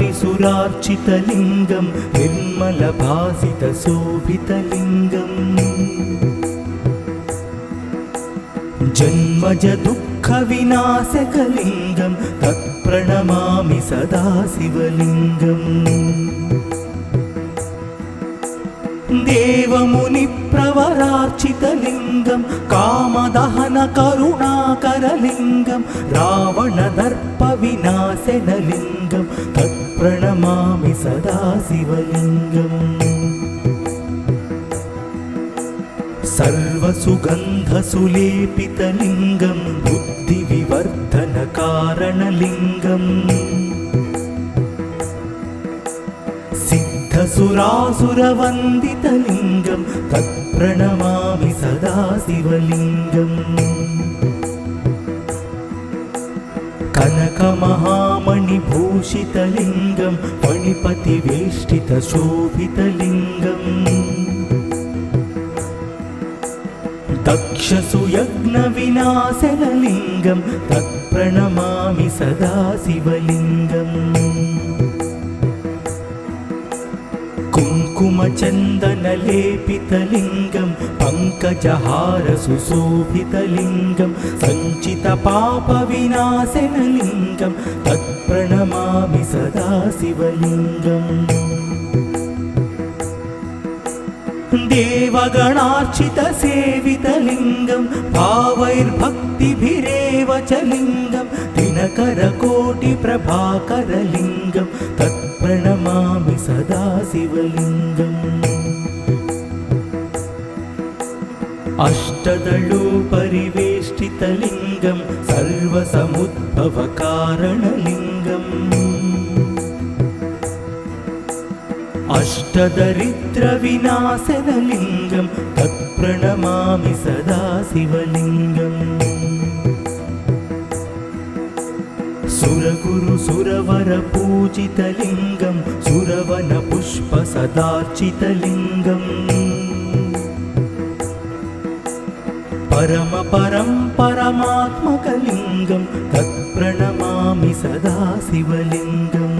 ब्रह्ममुरारिसुरार्चितलिङ्गं निर्मलभासितशोभितलिङ्गम् जन्मज दुःखविनाशकलिङ्गं तत्प्रणमामि सदा शिवलिङ्गम् देवमुनिप्रवरार्चितलिङ्गं कामदहनकरुणाकरलिङ्गं रावणदर्पविनाशनलिङ्गं तत्प्रणमामि सदा शिवलिङ्गम् सर्वसुगन्धसुलेपितलिङ्गं बुद्धिविवर्धनकारणलिङ्गम् सिद्धसुरासुरवन्दितलिङ्गं तत्प्रणमामि सदा शिवलिङ्गम् कनकमहामणिभूषितलिङ्गं फणिपतिवेष्टितशोभितलिङ्गम् दक्षसुयज्ञविनाशनलिङ्गं तत्प्रणमामि सदा शिवलिङ्गम् कुङ्कुमचन्दनलेपितलिङ्गं पङ्कजहारसुशोभितलिङ्गं सञ्चितपापविनाशनलिङ्गं तत्प्रणमामि सदा शिवलिङ्गम् देवगणार्चितसेवितलिङ्गं भावैर्भक्तिभिरेव च लिङ्गं दिनकरकोटिप्रभाकरलिङ्गं तत्प्रणमामि सदा शिवलिङ्गम् अष्टदलोपरिवेष्टितलिङ्गं सर्वसमुद्भवकारणलिङ्गम् अष्टदरिद्रविनाशनलिङ्गं तत्प्रणमामि सदा शिवलिङ्गम् सुरगुरुसुरवरपूजितलिङ्गं सुरवनपुष्पसदार्चितलिङ्गम् परमात्मकलिङ्गं तत्प्रणमामि सदा शिवलिङ्गम्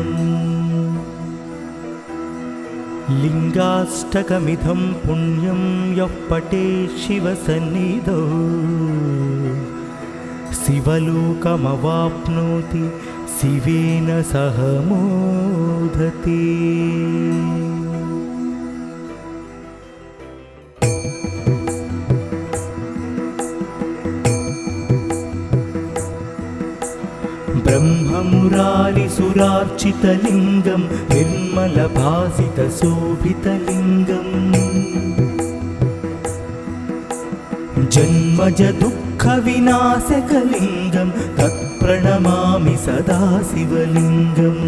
लिङ्गाष्टकमिदं पुण्यं यः पठेत् शिवसन्निधौ शिवलोकमवाप्नोति शिवेन सह मोदते। ब्रह्ममुरारिसुरार्चितलिङ्गं निर्मलभासितशोभितलिङ्गम् जन्मज दुःखविनाशकलिङ्गं तत्प्रणमामि सदा शिवलिङ्गम्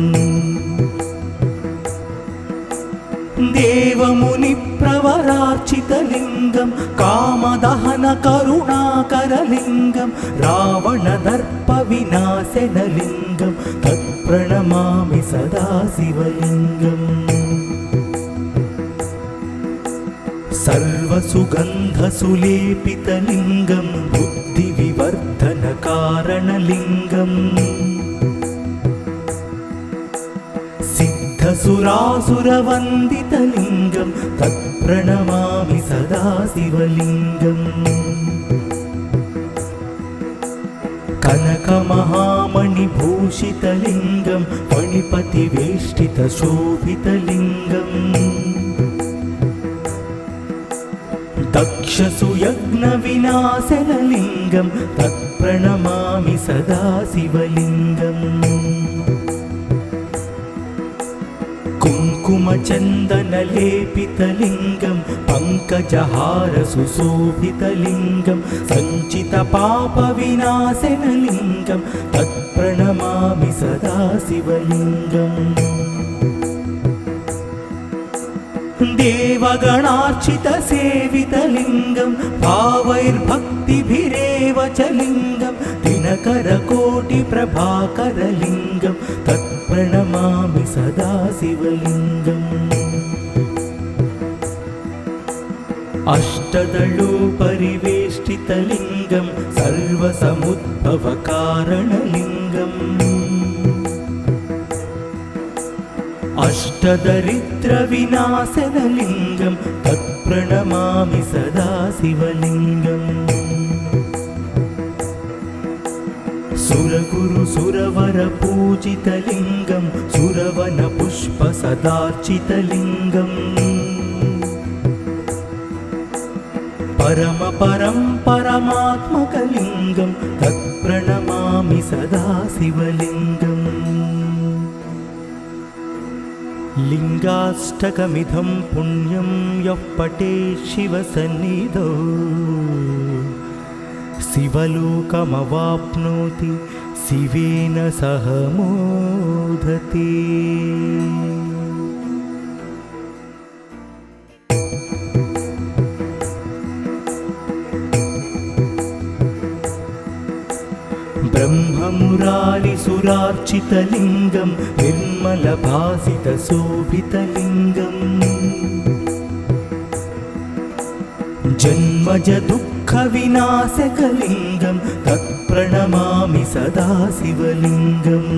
देवमुनिप्रवरार्चितलिङ्गं कामदहनकरुणाकरलिङ्गं रावणदर्पविनाशनलिङ्गं तत्प्रणमामि सदा शिवलिङ्गम् सर्वसुगन्धसुलेपितलिङ्गं बुद्धिविवर्धनकारणलिङ्गम् सिद्धसुरासुरवन्दितलिङ्गं तत्प्रणमामि सदा शिवलिङ्गम् कनकमहामणिभूषितलिङ्गं फणिपतिवेष्टितशोभितलिङ्गम् दक्षसुयज्ञविनाशनलिङ्गं तत्प्रणमामि सदा शिवलिङ्गम् कुङ्कुमचन्दनलेपितलिङ्गं पङ्कजहारसुशोभितलिङ्गं सञ्चितपापविनाशनलिङ्गं तत्प्रणमामि सदा शिवलिङ्गम् देवगणार्चितसेवितलिङ्गं भावैर्भक्तिभिरेव च लिङ्गं दिनकरकोटिप्रभाकरलिङ्गं तत्प्रणमामि सदा शिवलिङ्गम् अष्टदलोपरिवेष्टितलिङ्गं सर्वसमुद्भवकारणलिङ्गम् अष्टदरिद्रविनाशनलिङ्गं तत्प्रणमामि सदा शिवलिङ्गम् सुरगुरु सुरवरपूजितलिङ्गं सुरवनपुष्पसदार्चितलिङ्गम् परमपरं परमात्मकलिङ्गं तत्प्रणमामि सदा शिवलिङ्गम् लिङ्गाष्टकमिदं पुण्यं यः पठेत् शिवसन्निधौ शिवलोकमवाप्नोति शिवेन सह मोदते। ब्रह्ममुरारिसुरार्चितलिङ्गं निर्मलभासितशोभितलिङ्गम् जन्मजदुःखविनाशकलिङ्गं तत्प्रणमामि सदा शिवलिङ्गम्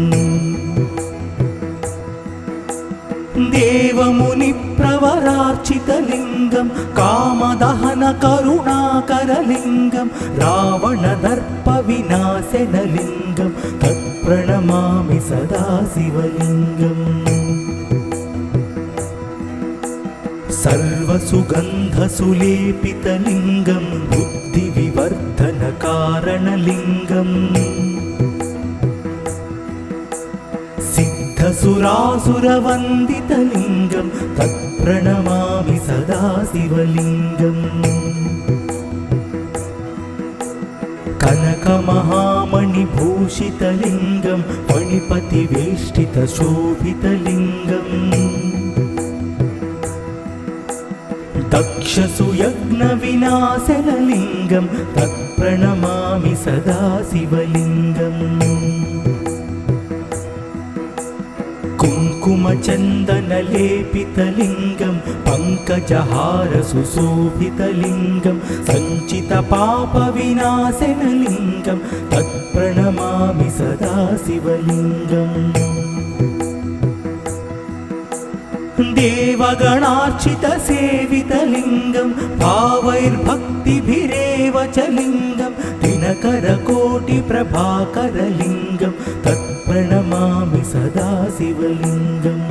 देवमुनिप्रवरार्चितलिङ्गं कामदहनकरुणाकरलिङ्गं रावणदर्पविनाशनलिङ्गं तत्प्रणमामि सदा शिवलिङ्गम् सर्वसुगन्धसुलेपितलिङ्गं बुद्धिविवर्धनकारणलिङ्गम् सिद्धसुरासुरवन्दितलिङ्गं तत्प्रणमामि सदा शिवलिङ्गम् कनकमहामणिभूषितलिङ्गं फणिपतिवेष्टितशोभितलिङ्गम् दक्षसुयज्ञविनाशनलिङ्गं तत्प्रणमामि सदा शिवलिङ्गम् कुङ्कुमचन्दनलेपितलिङ्गं पङ्कजहारसुशोभितलिङ्गं सञ्चितपापविनाशनलिङ्गं तत्प्रणमामि सदा शिवलिङ्गम् देवगणार्चितसेवितलिङ्गं भावैर्भक्तिभिरेव च लिङ्गं दिनकरकोटिप्रभाकरलिङ्गं तत्प्रणमामि सदा शिवलिङ्गम्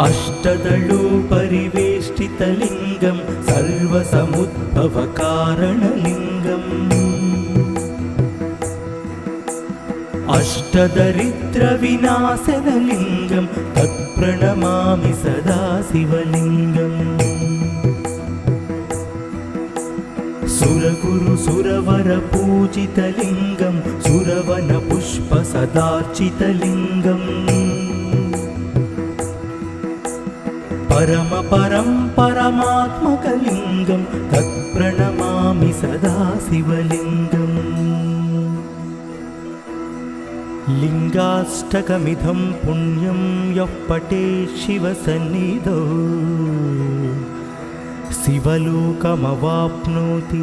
अष्टदलोपरिवेष्टितलिङ्गं सर्वसमुद्भवकारणलिङ्गम् अष्टदरिद्रविनाशनलिङ्गं तत्प्रणमामि सदा शिवलिङ्गम् सुरगुरु सुरवरपूजितलिङ्गं सुरवनपुष्पसदार्चितलिङ्गम् परमपरं परमात्मकलिङ्गं तत्प्रणमामि सदा शिवलिङ्गम् लिङ्गाष्टकमिदं पुण्यं यः पठेत् शिवसन्निधौ शिवलोकमवाप्नोति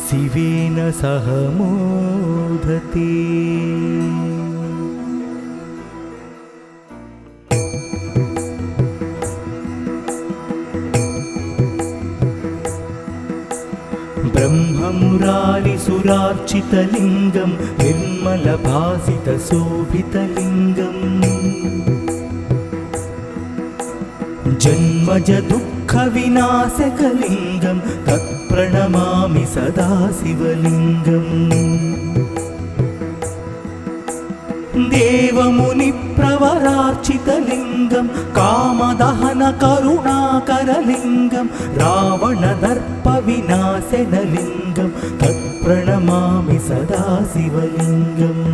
शिवेन सह मोदते। ब्रह्ममुरारिसुरार्चितलिङ्गं निर्मलभासितशोभितलिङ्गम् जन्मजदुःखविनाशकलिङ्गं तत्प्रणमामि सदा शिवलिङ्गम् देवमुनिप्रवरार्चितलिङ्गं कामदहनकरुणाकरलिङ्गं रावणदर्पविनाशनलिङ्गं तत्प्रणमामि सदा शिवलिङ्गम्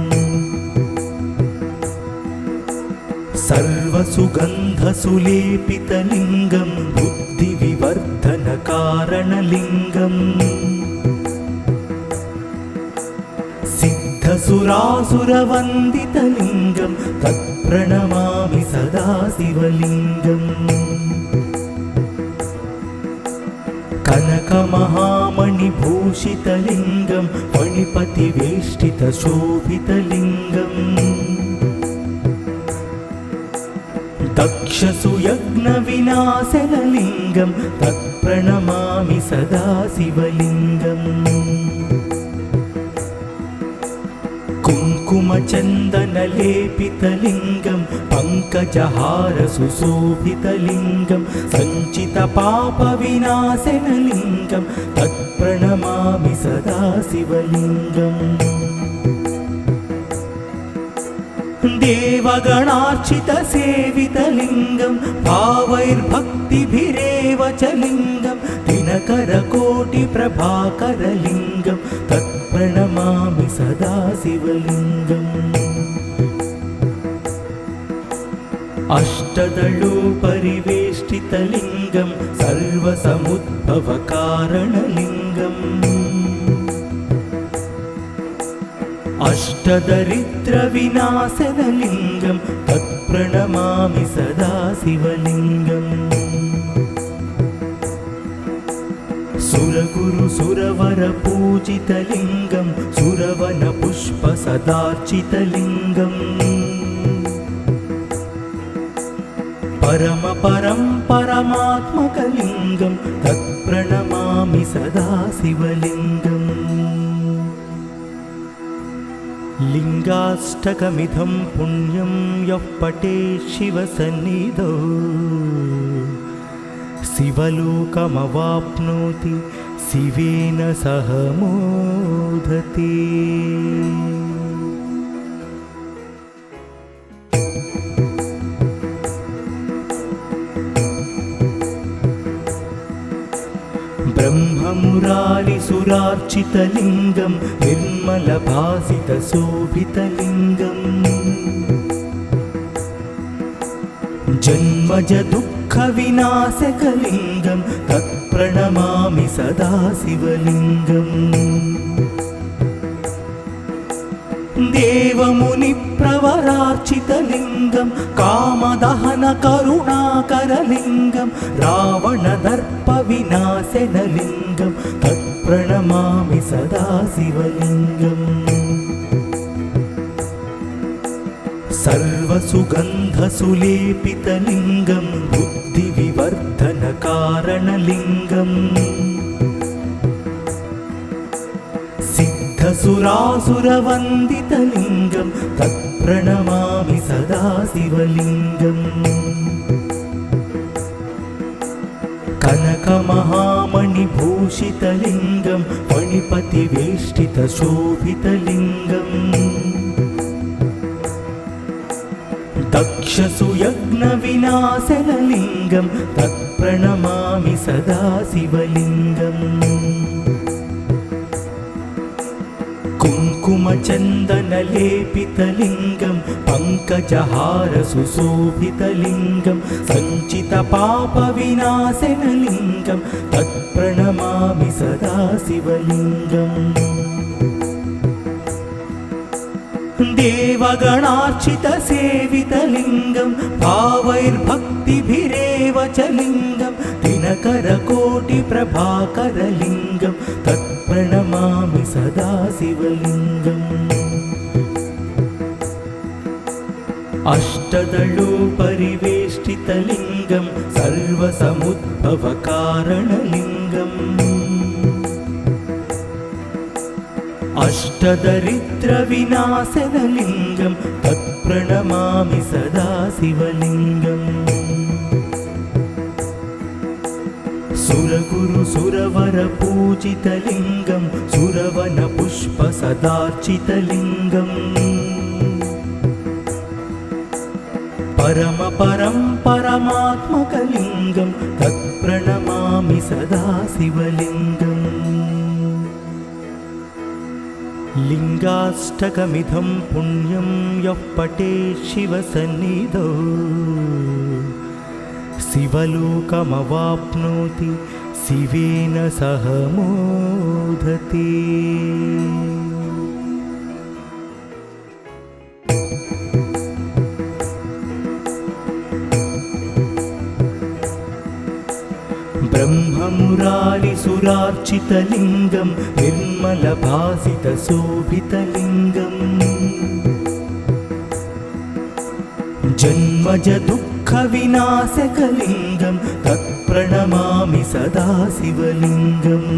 सर्वसुगन्धसुलेपितलिङ्गं बुद्धिविवर्धनकारणलिङ्गम् सिद्धसुरासुरवन्दितलिङ्गं तत्प्रणमामि सदा शिवलिङ्गम् कनकमहामणिभूषितलिङ्गं फणिपतिवेष्टितशोभितलिङ्गम् दक्षसुयज्ञविनाशनलिङ्गं तत्प्रणमामि सदा शिवलिङ्गम् कुङ्कुमचन्दनलेपितलिङ्गं पङ्कजहारसुशोभितलिङ्गं सञ्चितपापविनाशनलिङ्गं तत्प्रणमामि सदा शिवलिङ्गम् देवगणार्चितसेवितलिङ्गं भावैर्भक्तिभिरेव च लिङ्गं दिनकरकोटिप्रभाकरलिङ्गं तत्प्रणमामि सदा शिवलिङ्गम् अष्टदलोपरिवेष्टितलिङ्गं सर्वसमुद्भवकारणलिङ्गम् अष्टदरिद्रविनाशनलिङ्गं तत्प्रणमामि सदा शिवलिङ्गम् सुरगुरुसुरवरपूजितलिङ्गं सुरवनपुष्पसदार्चितलिङ्गम् परमपरं परमात्मकलिङ्गं तत्प्रणमामि सदा शिवलिङ्गम् लिङ्गाष्टकमिदं पुण्यं यः पठेत् शिवसन्निधौ शिवलोकमवाप्नोति शिवेन सह मोदते। ब्रह्ममुरारिसुरार्चितलिङ्गं निर्मलभासितशोभितलिङ्गम् जन्मजदुःखविनाशकलिङ्गं तत्प्रणमामि सदा शिवलिङ्गम् देवमुनिप्रवरार्चितलिङ्गं कामदहनकरुणाकरलिङ्गं रावणदर्पविनाशनलिङ्गं तत्प्रणमामि सदा शिवलिङ्गम् सर्वसुगन्धसुलेपितलिङ्गं बुद्धिविवर्धनकारणलिङ्गम् सिद्धसुरासुरवन्दितलिङ्गं तत्प्रणमामि सदा शिवलिङ्गम् कनकमहामणिभूषितलिङ्गं फणिपतिवेष्टितशोभितलिङ्गम् दक्षसुयज्ञविनाशनलिङ्गं तत्प्रणमामि सदा शिवलिङ्गम् कुङ्कुमचन्दनलेपितलिङ्गं पङ्कजहारसुशोभितलिङ्गं सञ्चितपापविनाशनलिङ्गं तत्प्रणमामि सदा शिवलिङ्गम् देवगणार्चितसेवितलिङ्गं भावैर्भक्तिभिरेव च लिङ्गं दिनकरकोटिप्रभाकरलिङ्गं तत्प्रणमामि सदा शिवलिङ्गम् अष्टदलोपरिवेष्टितलिङ्गं सर्वसमुद्भवकारणलिङ्गम् अष्टदरिद्रविनाशनलिङ्गं तत्प्रणमामि सदा शिवलिङ्गम् सुरगुरुसुरवरपूजितलिङ्गं सुरवनपुष्पसदार्चितलिङ्गम् परमपरं परमात्मकलिङ्गं तत्प्रणमामि सदा शिवलिङ्गम् लिङ्गाष्टकमिदं पुण्यं यः पठेत् शिवसन्निधौ शिवलोकमवाप्नोति शिवेन सह मोदते। ब्रह्ममुरारिसुरार्चितलिङ्गं निर्मलभासितशोभितलिङ्गम् जन्मजदुःख दुःखविनाशकलिङ्गं तत्प्रणमामि सदा शिवलिङ्गम्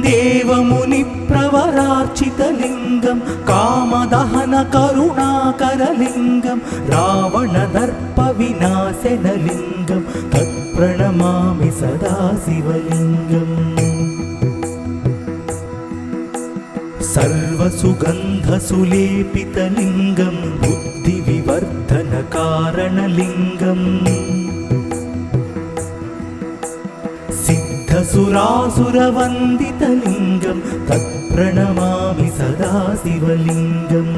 देवमुनिप्रवरार्चितलिङ्गं कामदहनकरुणाकरलिङ्गं रावणदर्पविनाशनलिङ्गं तत्प्रणमामि सदा शिवलिङ्गम् सर्वसुगन्धसुलेपितलिङ्गं बुद्धिविवर्धनकारणलिङ्गम् सिद्धसुरासुरवन्दितलिङ्गं तत्प्रणमामि सदा शिवलिङ्गम्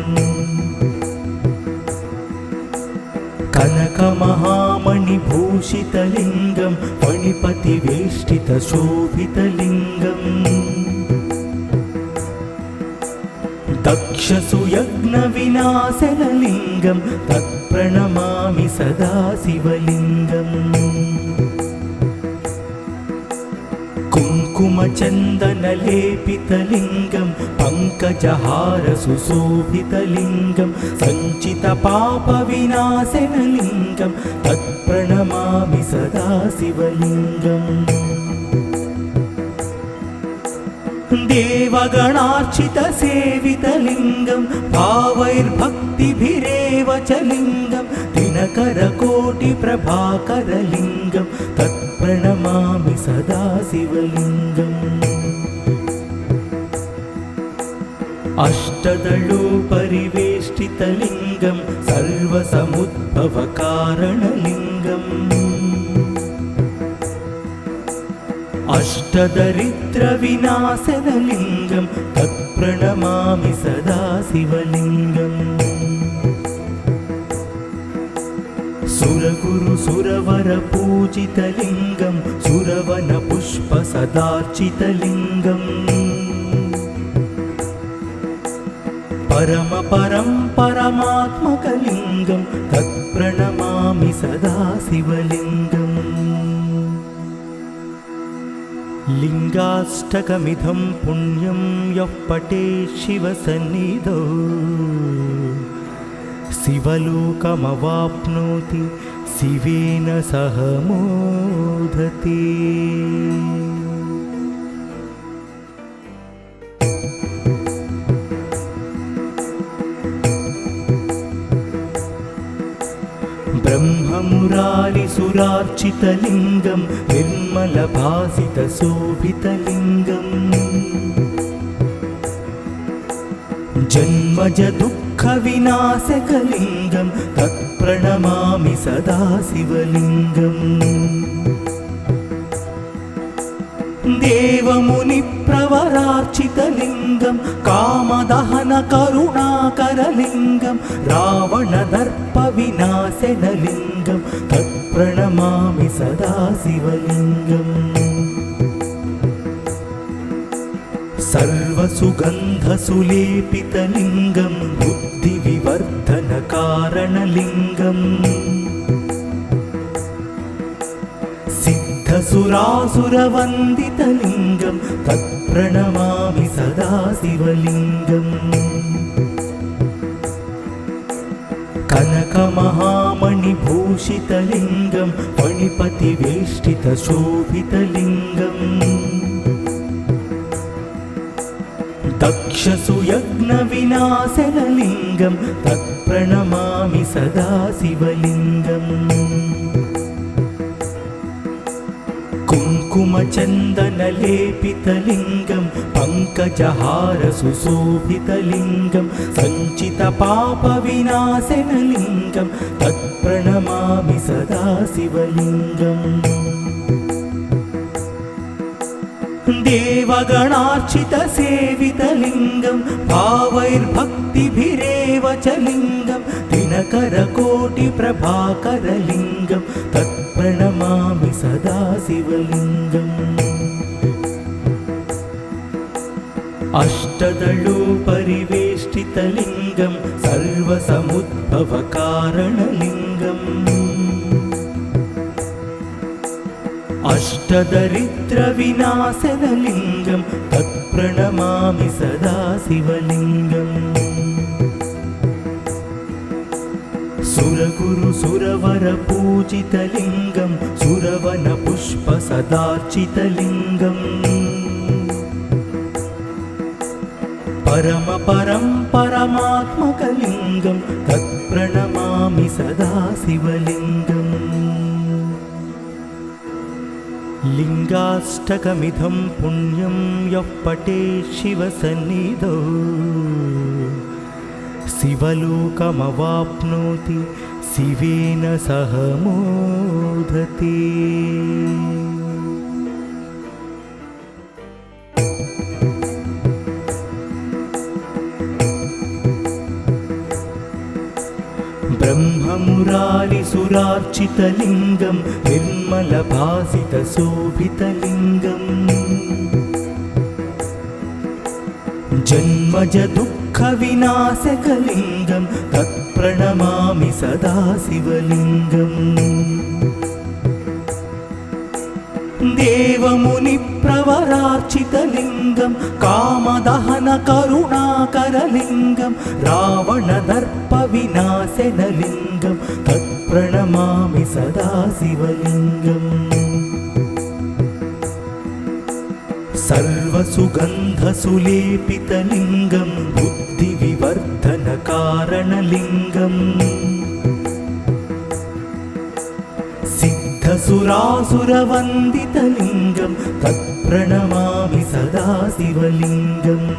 कनकमहामणिभूषितलिङ्गं फणिपतिवेष्टितशोभितलिङ्गम् दक्षसुयज्ञविनाशनलिङ्गं तत्प्रणमामि सदा शिवलिङ्गम् कुङ्कुमचन्दनलेपितलिङ्गं पङ्कजहारसुशोभितलिङ्गं सञ्चितपापविनाशनलिङ्गं तत्प्रणमामि सदा शिवलिङ्गम् देवगणार्चितसेवितलिङ्गं भावैर्भक्तिभिरेव च लिङ्गं दिनकरकोटिप्रभाकरलिङ्गं तत्प्रणमामि सदा शिवलिङ्गम् अष्टदलोपरिवेष्टितलिङ्गं सर्वसमुद्भवकारणलिङ्गम् अष्टदरिद्रविनाशनलिङ्गं तत्प्रणमामि सदा शिवलिङ्गम् सुरगुरुसुरवरपूजितलिङ्गं सुरवनपुष्पसदार्चितलिङ्गम् परमात्मकलिङ्गं तत्प्रणमामि सदा शिवलिङ्गम् लिङ्गाष्टकमिदं पुण्यं यः पठेत् शिवसन्निधौ शिवलोकमवाप्नोति शिवेन सह मोदते। ब्रह्ममुरारिसुरार्चितलिङ्गं निर्मलभासितशोभितलिङ्गम् जन्मजदुःखविनाशकलिङ्गं तत्प्रणमामि सदा शिवलिङ्गम् देवमुनिप्रवरार्चितलिङ्गं कामदहनकरुणाकरलिङ्गं रावणदर्पविनाशनलिङ्गं तत्प्रणमामि सदा शिवलिङ्गम् सर्वसुगन्धसुलेपितलिङ्गं बुद्धिविवर्धनकारणलिङ्गम् सिद्धसुरासुरवन्दितलिङ्गं तत्प्रणमामि सदा शिवलिङ्गम् कनकमहामणिभूषितलिङ्गं फणिपतिवेष्टितशोभितलिङ्गम् दक्षसुयज्ञविनाशनलिङ्गं तत्प्रणमामि सदा शिवलिङ्गम् कुङ्कुमचन्दनलेपितलिङ्गं पङ्कजहारसुशोभितलिङ्गं सञ्चितपापविनाशनलिङ्गं तत्प्रणमामि सदा शिवलिङ्गम् देवगणार्चितसेवितलिङ्गं भावैर्भक्तिभिरेव च लिङ्गं दिनकरकोटिप्रभाकरलिङ्गं तत्प्रणमामि सदा शिवलिङ्गम् अष्टदलोपरिवेष्टितलिङ्गं सर्वसमुद्भवकारणलिङ्गम् अष्टदरिद्रविनाशनलिङ्गं तत्प्रणमामि सदा शिवलिङ्गम् सुरगुरु सुरवरपूजितलिङ्गं सुरवनपुष्पसदार्चितलिङ्गम् परमपरं परमात्मकलिङ्गं तत्प्रणमामि सदा शिवलिङ्गम् लिङ्गाष्टकमिदं पुण्यं यः पठेत् शिवसन्निधौ शिवलोकमवाप्नोति शिवेन सह मोदते। ब्रह्ममुरारिसुरार्चितलिङ्गं निर्मलभासितशोभितलिङ्गम् जन्मजदुःखविनाशकलिङ्गं तत्प्रणमामि सदा शिवलिङ्गम् देवमुनिप्रवरार्चितलिङ्गं कामदहनकरुणाकरलिङ्गं रावणदर्पविनाशनलिङ्गं तत्प्रणमामि सदा शिवलिङ्गम् सर्वसुगन्धसुलेपितलिङ्गं बुद्धिविवर्धनकारणलिङ्गम् सिद्धसुरासुरवन्दितलिङ्गं तत्प्रणमामि सदा शिवलिङ्गम्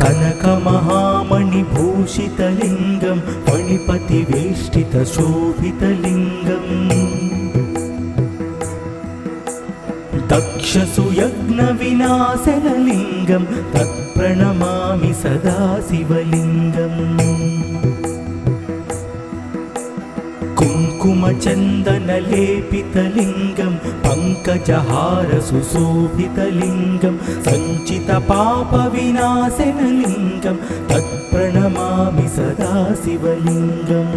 कनकमहामणिभूषितलिङ्गं फणिपतिवेष्टितशोभितलिङ्गम् दक्षसुयज्ञविनाशनलिङ्गं तत्प्रणमामि सदा शिवलिङ्गम् कुङ्कुमचन्दनलेपितलिङ्गं पङ्कजहारसुशोभितलिङ्गं सञ्चितपापविनाशनलिङ्गं तत्प्रणमामि सदा शिवलिङ्गम्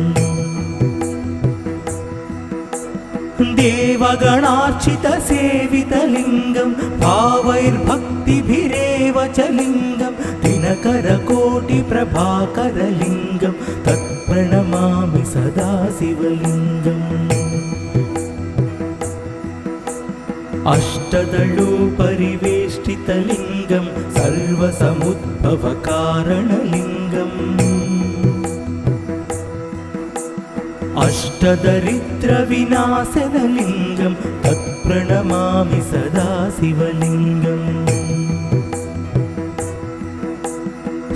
देवगणार्चितसेवितलिङ्गं भावैर्भक्तिभिरेव च लिङ्गं दिनकरकोटिप्रभाकरलिङ्गं तत्प्रणमामि सदा शिवलिङ्गम् अष्टदलोपरिवेष्टितलिङ्गं सर्वसमुद्भवकारणलिङ्गम् अष्टदरिद्रविनाशनलिङ्गं तत्प्रणमामि सदा शिवलिङ्गम्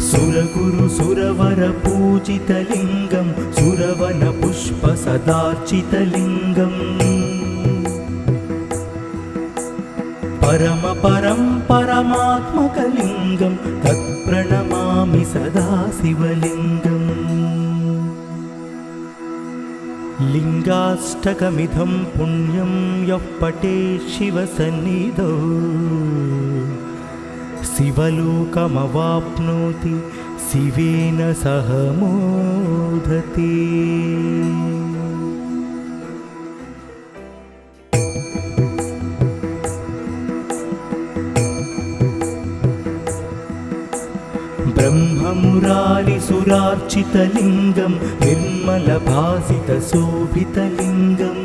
सुरगुरु सुरवरपूजितलिङ्गं सुरवनपुष्पसदार्चितलिङ्गम् परमपरं परमात्मकलिङ्गं तत्प्रणमामि सदा शिवलिङ्गम् लिङ्गाष्टकमिदं पुण्यं यः पठेत् शिवसन्निधौ शिवलोकमवाप्नोति शिवेन सह मोदते। ब्रह्ममुरारिसुरार्चितलिङ्गं निर्मलभासितशोभितलिङ्गम्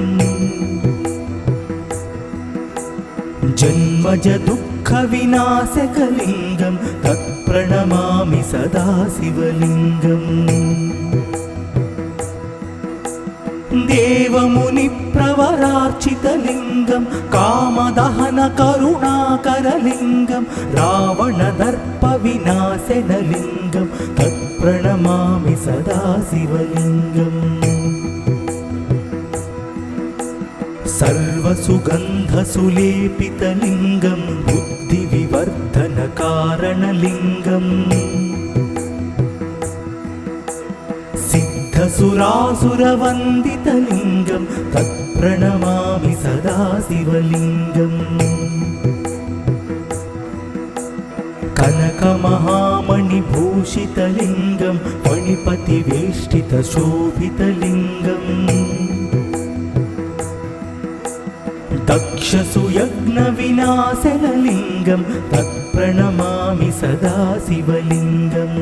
जन्मजदुःखविनाशकलिङ्गं तत्प्रणमामि सदा शिवलिङ्गम् देवमुनिप्रवरार्चितलिङ्गं कामदहनकरुणाकरलिङ्गं रावणदर्पविनाशनलिङ्गं तत्प्रणमामि सदा शिवलिङ्गम् सर्वसुगन्धसुलेपितलिङ्गं बुद्धिविवर्धनकारणलिङ्गम् सिद्धसुरासुरवन्दितलिङ्गं तत्प्रणमामि सदा शिवलिङ्गम् कनकमहामणिभूषितलिङ्गं फणिपतिवेष्टितशोभितलिङ्गम् दक्षसुयज्ञविनाशनलिङ्गं तत्प्रणमामि सदा शिवलिङ्गम्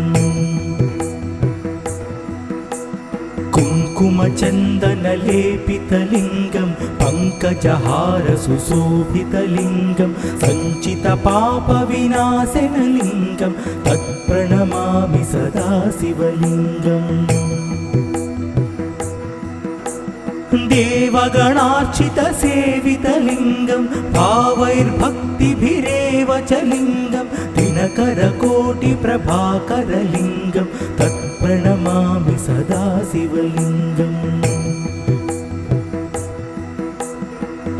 कुङ्कुमचन्दनलेपितलिङ्गं पङ्कजहारसुशोभितलिङ्गं सञ्चितपापविनाशनलिङ्गं तत्प्रणमामि सदा शिवलिङ्गम् देवगणार्चितसेवितलिङ्गं भावैर्भक्तिभिरेव च लिङ्गं दिनकरकोटिप्रभाकरलिङ्गं तत्प्रणमामि सदा शिवलिङ्गम्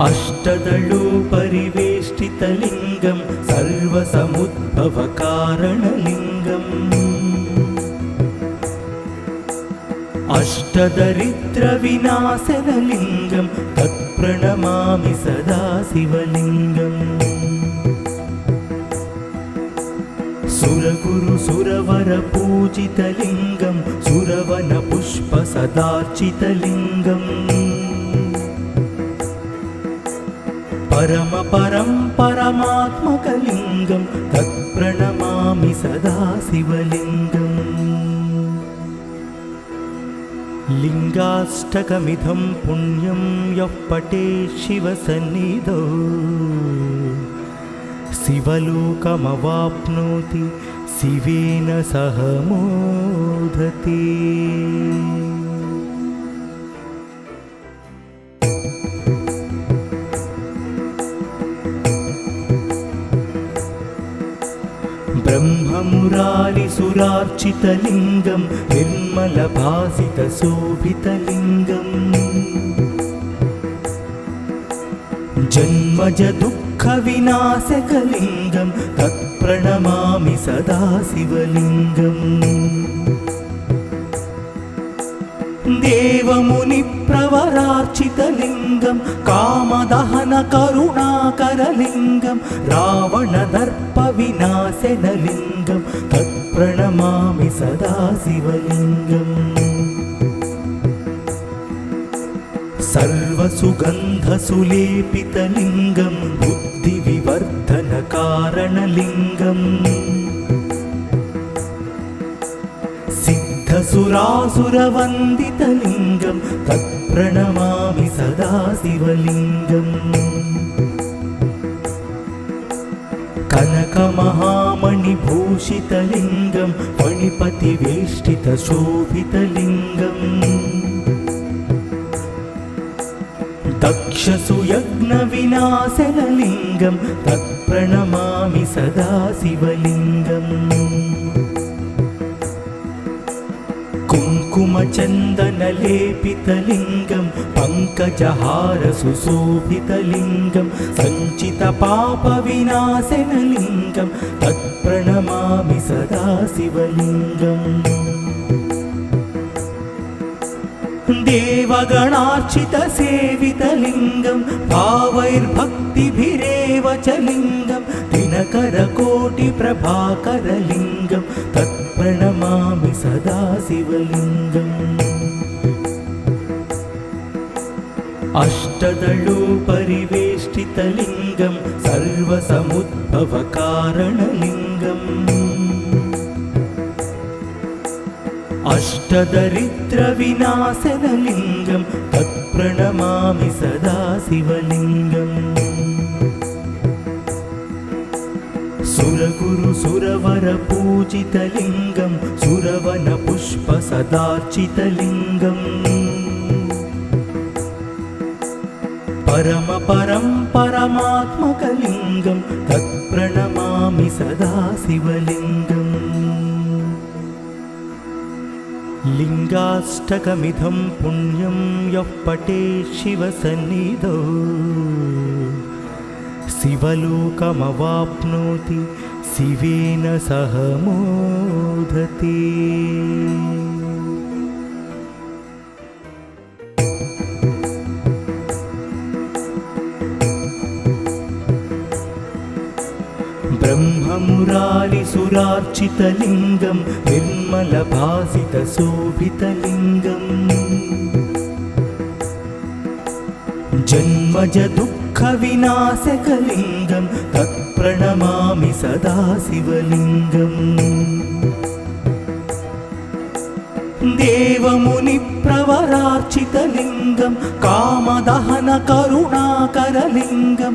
अष्टदलोपरिवेष्टितलिङ्गं सर्वसमुद्भवकारणलिङ्गम् अष्टदरिद्रविनाशनलिङ्गं तत्प्रणमामि सदा शिवलिङ्गम् सुरगुरुसुरवरपूजितलिङ्गं सुरवनपुष्पसदार्चितलिङ्गम् परमात्मकलिङ्गं तत्प्रणमामि सदा शिवलिङ्गम् लिङ्गाष्टकमिदं पुण्यं यः पठेत् शिवसन्निधौ शिवलोकमवाप्नोति शिवेन सह मोदते। ब्रह्ममुरारिसुरार्चितलिङ्गं निर्मलभासितशोभितलिङ्गम् जन्मजदुःखविनाशकलिङ्गं तत्प्रणमामि सदा शिवलिङ्गम् देवमुनिप्रवरार्चितलिङ्गं कामदहनकरुणाकरलिङ्गं रावणदर्पविनाशनलिङ्गं तत्प्रणमामि सदा शिवलिङ्गम् सर्वसुगन्धसुलेपितलिङ्गं बुद्धिविवर्धनकारणलिङ्गम् सिद्धसुरासुरवन्दितलिङ्गं तत्प्रणमामि सदा शिवलिङ्गम् कनकमहामणिभूषितलिङ्गं फणिपतिवेष्टितशोभितलिङ्गम् दक्षसुयज्ञविनाशनलिङ्गं तत्प्रणमामि सदा शिवलिङ्गम् कुङ्कुमचन्दनलेपितलिङ्गं पङ्कजहारसुशोभितलिङ्गं सञ्चितपापविनाशनलिङ्गं तत्प्रणमामि सदा शिवलिङ्गम् देवगणार्चितसेवितलिङ्गं भावैर्भक्तिभिरेव च लिङ्गं दिनकरकोटिप्रभाकरलिङ्गं तत्प्रणमामि सदा शिवलिङ्गम् अष्टदलोपरिवेष्टितलिङ्गं सर्वसमुद्भवकारणलिङ्गम् अष्टदरिद्रविनाशनलिङ्गं तत्प्रणमामि सदा शिवलिङ्गम् सुरगुरुसुरवरपूजितलिङ्गं सुरवनपुष्पसदार्चितलिङ्गम् परमात्मकलिङ्गं तत्प्रणमामि सदा शिवलिङ्गम् लिङ्गाष्टकमिदं पुण्यं यः पठेत् शिवसन्निधौ शिवलोकमवाप्नोति शिवेन सह मोदते। ब्रह्ममुरारिसुरार्चितलिङ्गं निर्मलभासितशोभितलिङ्गम् जन्मजदुःखविनाशकलिङ्गं तत्प्रणमामि सदा शिवलिङ्गम् देवमुनिप्रवरार्चितलिङ्गं कामदहन करुणाकरलिङ्गं